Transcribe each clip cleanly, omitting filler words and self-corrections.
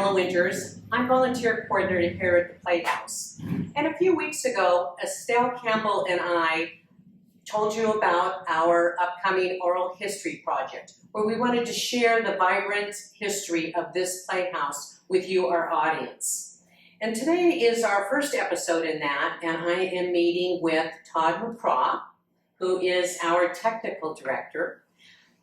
Pamela Winters. I'm volunteer coordinator here at the Playhouse. And a few weeks ago, Estelle Campbell and I told you about our upcoming oral history project, where we wanted to share the vibrant history of this playhouse with you, our audience. And today is our first episode in that, and I am meeting with Todd McCraw, who is our technical director.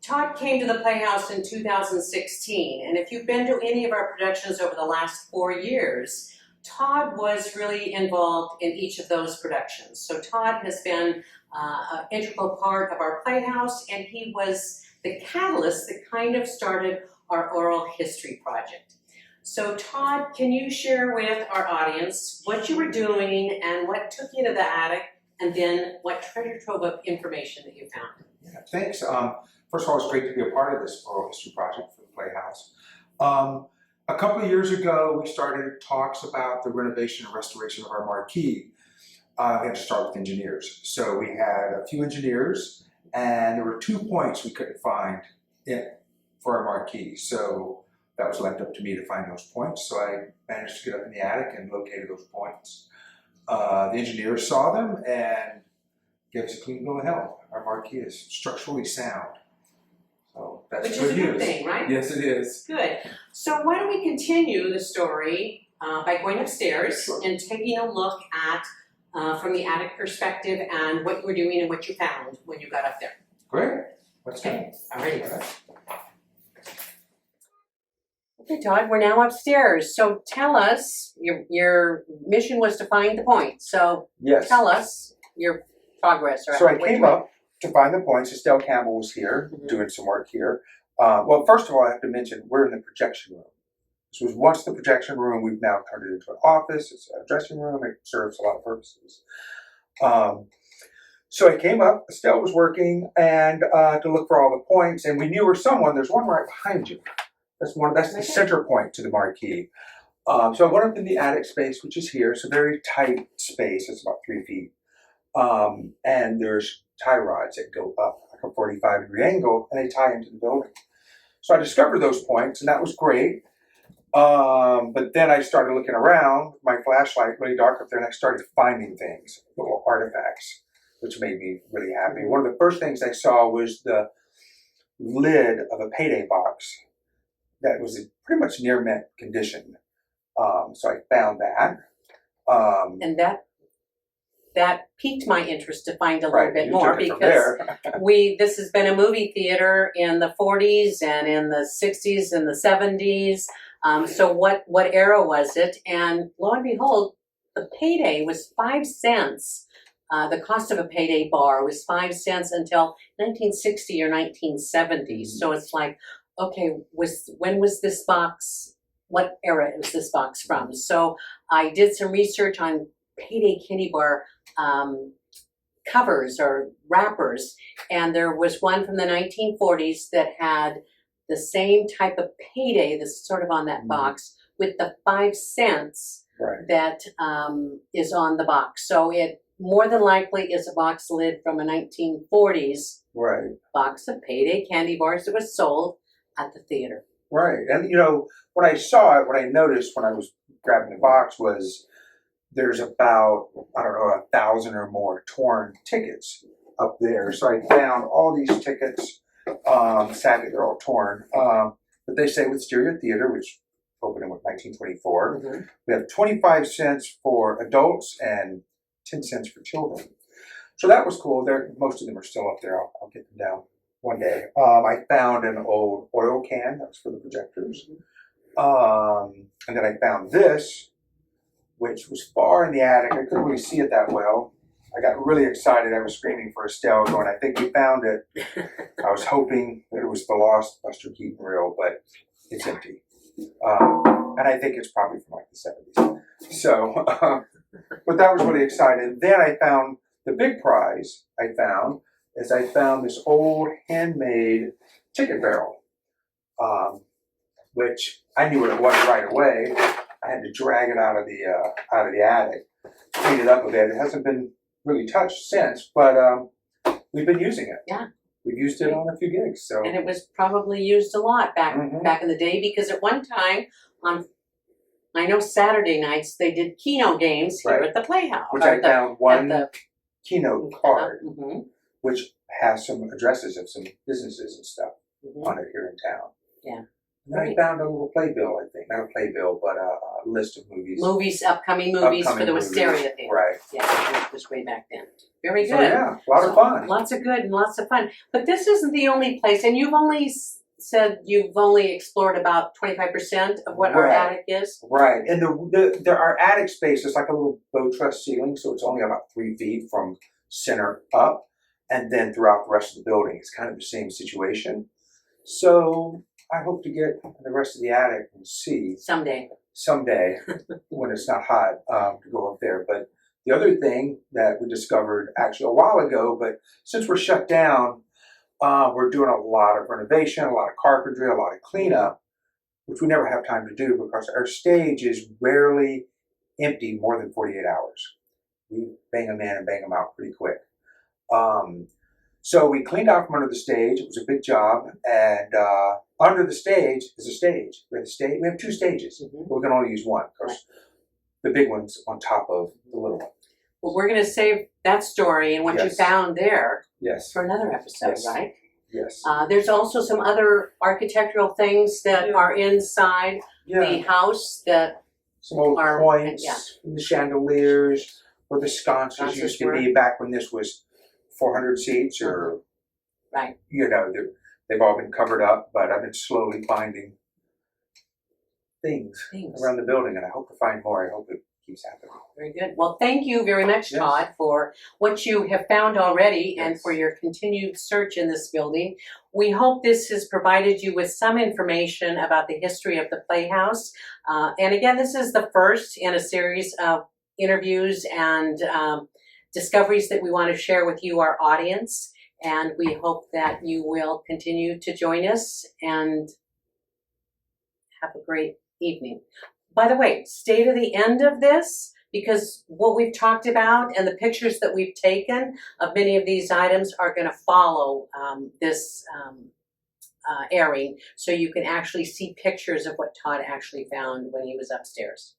Todd came to the Playhouse in 2016, and if you've been to any of our productions over the last 4 years, Todd was really involved in each of those productions. So Todd has been an integral part of our Playhouse, and he was the catalyst that kind of started our oral history project. So Todd, can you share with our audience what you were doing and what took you to the attic, and then what treasure trove of information that you found? Yeah, thanks. First of all, it's great to be a part of this oral history project for the Playhouse. A couple of years ago, we started talks about the renovation and restoration of our marquee. We had to start with engineers. So we had a few engineers, and there were 2 points we couldn't find for our marquee. So that was left up to me to find those points. So I managed to get up in the attic and located those points. The engineers saw them and gave us a clean bill of health. Our marquee is structurally sound. So that's Which good is a good news. thing, right? Yes, it is. Good. So why don't we continue the story by going upstairs Sure. and taking a look at, from the attic perspective, and what you were doing and what you found when you got up there. Great. Let's go. Okay, all right. Okay, Todd, we're now upstairs. So tell us, your mission was to find the point. So Yes. tell us your progress. Or So I which came way. up to find the points. Estelle Campbell was here doing some work here. Well, first of all, I have to mention we're in the projection room. This was once the projection room. We've now turned it into an office. It's a dressing room. It serves a lot of purposes. So I came up. Estelle was working and to look for all the points, and we knew there was someone. There's one right behind you. That's the center point to the marquee. So I went up in the attic space, which is here. It's a very tight space. It's about 3 feet. And there's tie rods that go up like a 45-degree angle, and they tie into the building. So I discovered those points, and that was great. But then I started looking around, my flashlight really dark up there, and I started finding things, little artifacts, which made me really happy. One of the first things I saw was the lid of a payday box that was in pretty much near mint condition. So I found that. And that piqued my interest to find a little Right, bit you more, took it from because this has been a movie theater in the 40s and in the 60s and the 70s. So what era was it? And lo and behold, the payday was 5 cents. The cost of a payday bar was 5 cents until 1960 or 1970. So it's like, okay, when was this box? What era is this box from? So I did some research on payday candy bar covers or wrappers, and there was one from the 1940s that had the same type of payday that's sort of on that box with the 5 cents Right. that is on the box. So it more than likely is a box lid from a 1940s Right. box of payday candy bars that was sold at the theater. Right. And, when I saw it, what I noticed when I was grabbing the box was there's about, 1,000 or more torn tickets up there. So I found all these tickets. Sadly, they're all torn. But they say Wisteria Theater, which opened in 1924, we have 25 cents for adults and 10 cents for children. So that was cool. Most of them are still up there. I'll get them down one day. I found an old oil can that was for the projectors. And then I found this, which was far in the attic. I couldn't really see it that well. I got really excited. I was screaming for Estelle, going, I think we found it. I was hoping that it was the lost Buster Keaton reel, but it's empty. And I think it's probably from like the 70s. So, but that was really exciting. Then I found the big prize I found this old handmade ticket barrel, which I knew what it was right away. I had to drag it out of the attic, clean it up a bit. It hasn't been really touched since, but we've been using it. Yeah. We've used it on a few gigs. So. And it was probably used a lot back in the day, because at one time on I know Saturday nights they did Keno games here Right. at the Playhouse. Which I found one at keynote card, Mhm. which has some addresses of some businesses and stuff Mhm. on it here in town. Yeah. And then I Great. found a little playbill, I think. Not a playbill, but a list of movies. Upcoming movies for Upcoming the movies. Wisteria thing. Right. Yeah, it was way back then. Very good. So yeah, a lot of So, fun. Lots of good and lots of fun. But this isn't the only place, and you've only said you've only explored about 25% of what our Right. attic is. Right, and our attic space is like a little bow truss ceiling, so it's only about 3 feet from center up, and then throughout the rest of the building, it's kind of the same situation. So I hope to get the rest of the attic and see Someday. when it's not hot to go up there. But the other thing that we discovered actually a while ago, but since we're shut down, we're doing a lot of renovation, a lot of carpentry, a lot of cleanup, which we never have time to do because our stage is rarely empty more than 48 hours. We bang them in and bang them out pretty quick. So we cleaned out from under the stage. It was a big job. And under the stage is a stage. We have 2 stages, but we can only use one because the big one's on top of the little one. Well, we're going to save that story and what you Yes. found there Yes. for another episode, Yes. right? Yes. There's also some other architectural things that are inside the house that Some old are- points, yeah. and the chandeliers, where the sconces Sconces used to were. be back when this was 400 seats, or Right. they've all been covered up. But I've been slowly finding things around the building, and I hope to find more. I hope it keeps happening. Very good. Well, thank you very much, Yes. Todd, for what you have found already and Yes. for your continued search in this building. We hope this has provided you with some information about the history of the Playhouse. And again, this is the first in a series of interviews and discoveries that we want to share with you, our audience. And we hope that you will continue to join us and have a great evening. By the way, stay to the end of this because what we've talked about and the pictures that we've taken of many of these items are going to follow this airing, so you can actually see pictures of what Todd actually found when he was upstairs.